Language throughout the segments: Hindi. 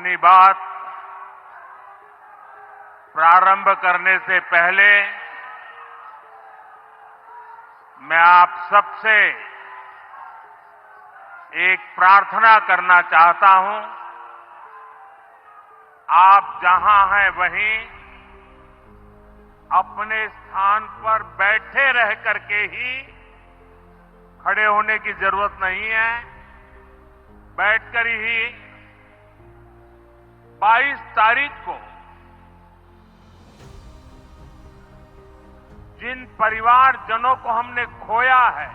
अपनी बात प्रारंभ करने से पहले मैं आप सबसे एक प्रार्थना करना चाहता हूं। आप जहां हैं वहीं अपने स्थान पर बैठे रह करके ही, खड़े होने की जरूरत नहीं है, बैठकर ही 22 तारीख को जिन परिवारजनों को हमने खोया है,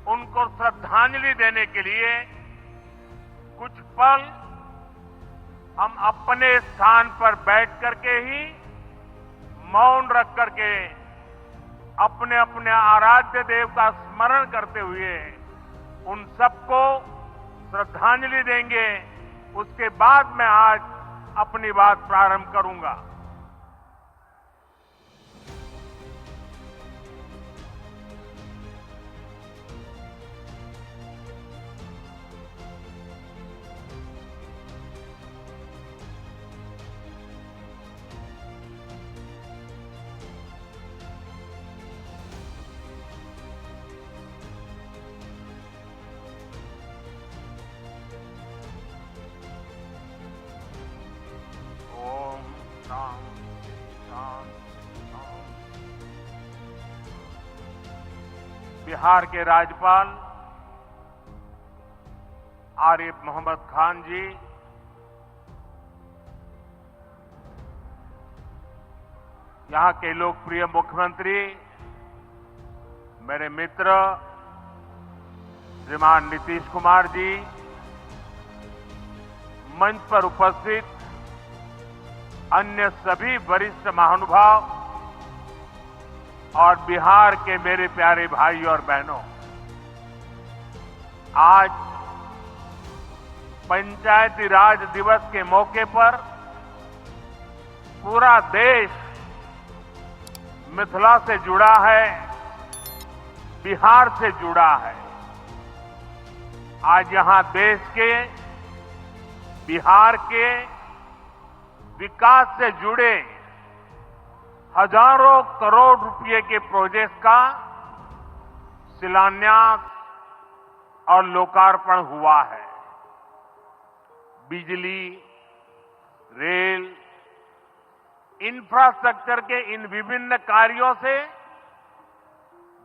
उनको श्रद्धांजलि देने के लिए कुछ पल हम अपने स्थान पर बैठ करके ही मौन रख करके अपने अपने आराध्य देव का स्मरण करते हुए उन सबको श्रद्धांजलि देंगे। उसके बाद मैं आज अपनी बात प्रारंभ करूंगा। बिहार के राज्यपाल आरिफ मोहम्मद खान जी, यहां के लोकप्रिय मुख्यमंत्री मेरे मित्र श्रीमान नीतीश कुमार जी, मंच पर उपस्थित अन्य सभी वरिष्ठ महानुभाव और बिहार के मेरे प्यारे भाई और बहनों, आज पंचायती राज दिवस के मौके पर पूरा देश मिथिला से जुड़ा है, बिहार से जुड़ा है। आज यहां देश के, बिहार के विकास से जुड़े हजारों करोड़ रुपए के प्रोजेक्ट का शिलान्यास और लोकार्पण हुआ है। बिजली, रेल, इंफ्रास्ट्रक्चर के इन विभिन्न कार्यों से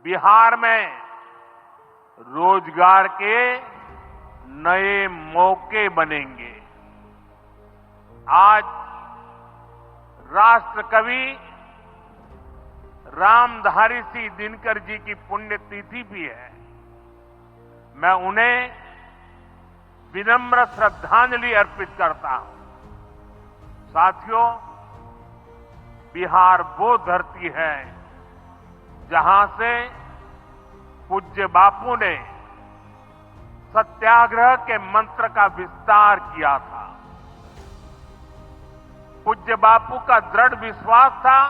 बिहार में रोजगार के नए मौके बनेंगे। आज राष्ट्र कवि रामधारी सिंह दिनकर जी की पुण्यतिथि भी है। मैं उन्हें विनम्र श्रद्धांजलि अर्पित करता हूं। साथियों, बिहार वो धरती है जहां से पूज्य बापू ने सत्याग्रह के मंत्र का विस्तार किया था। पूज्य बापू का दृढ़ विश्वास था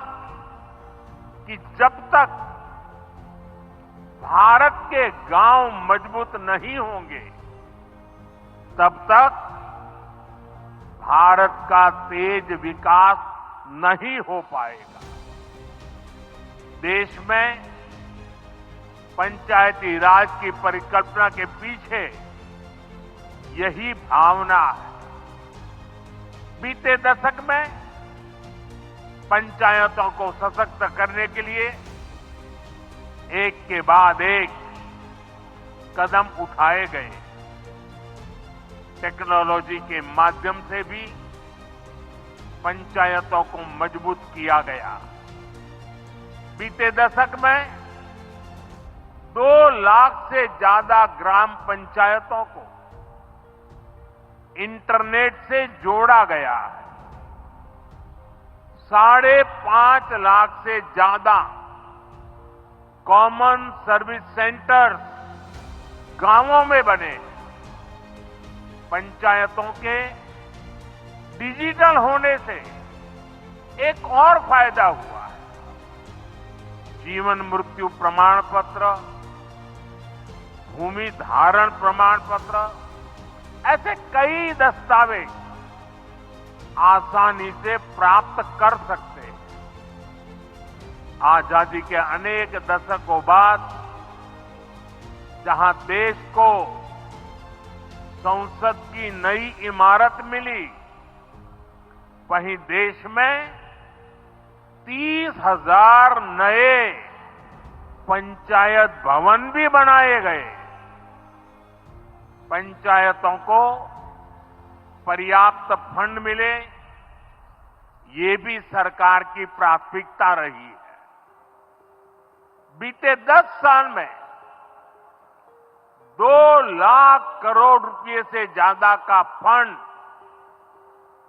कि जब तक भारत के गांव मजबूत नहीं होंगे, तब तक भारत का तेज विकास नहीं हो पाएगा। देश में पंचायती राज की परिकल्पना के पीछे यही भावना है। बीते दशक में पंचायतों को सशक्त करने के लिए एक के बाद एक कदम उठाए गए। टेक्नोलॉजी के माध्यम से भी पंचायतों को मजबूत किया गया। बीते दशक में 2 लाख से ज्यादा ग्राम पंचायतों को इंटरनेट से जोड़ा गया है। 5.5 लाख से ज्यादा कॉमन सर्विस सेंटर्स गांवों में बने। पंचायतों के डिजिटल होने से एक और फायदा हुआ है। जीवन मृत्यु प्रमाण पत्र, भूमि धारण प्रमाण पत्र, ऐसे कई दस्तावेज आसानी से प्राप्त कर सकते हैं। आजादी के अनेक दशकों बाद जहां देश को संसद की नई इमारत मिली, वहीं देश में 30,000 नए पंचायत भवन भी बनाए गए। पंचायतों को पर्याप्त फंड मिले, ये भी सरकार की प्राथमिकता रही है। बीते 10 साल में 2 लाख करोड़ रुपए से ज्यादा का फंड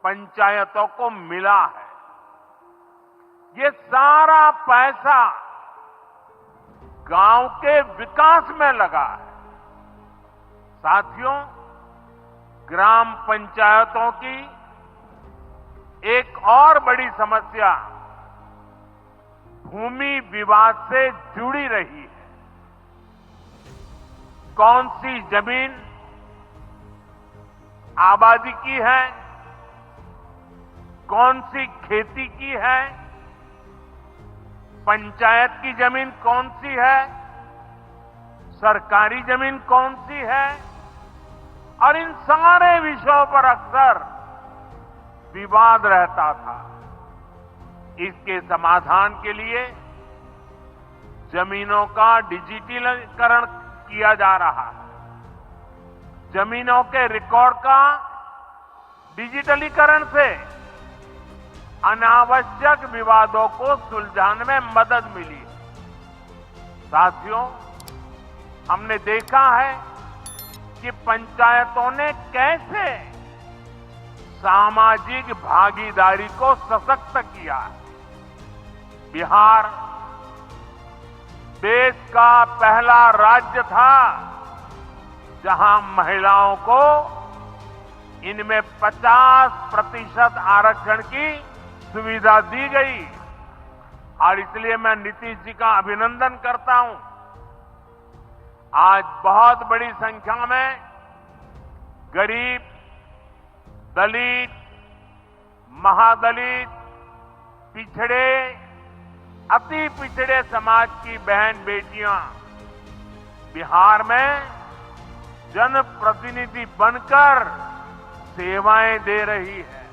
पंचायतों को मिला है। ये सारा पैसा गांव के विकास में लगा है। साथियों, ग्राम पंचायतों की एक और बड़ी समस्या भूमि विवाद से जुड़ी रही है। कौन सी जमीन आबादी की है, कौन सी खेती की है, पंचायत की जमीन कौन सी है, सरकारी जमीन कौन सी है, और इन सारे विषयों पर अक्सर विवाद रहता था। इसके समाधान के लिए जमीनों का डिजिटलीकरण किया जा रहा है। जमीनों के रिकॉर्ड का डिजिटलीकरण से अनावश्यक विवादों को सुलझाने में मदद मिली। साथियों, हमने देखा है कि पंचायतों ने कैसे सामाजिक भागीदारी को सशक्त किया। बिहार देश का पहला राज्य था जहां महिलाओं को इनमें 50% आरक्षण की सुविधा दी गई, और इसलिए मैं नीतीश जी का अभिनंदन करता हूं। आज बहुत बड़ी संख्या में गरीब, दलित, महादलित, पिछड़े, अति पिछड़े समाज की बहन बेटियां बिहार में जनप्रतिनिधि बनकर सेवाएं दे रही है।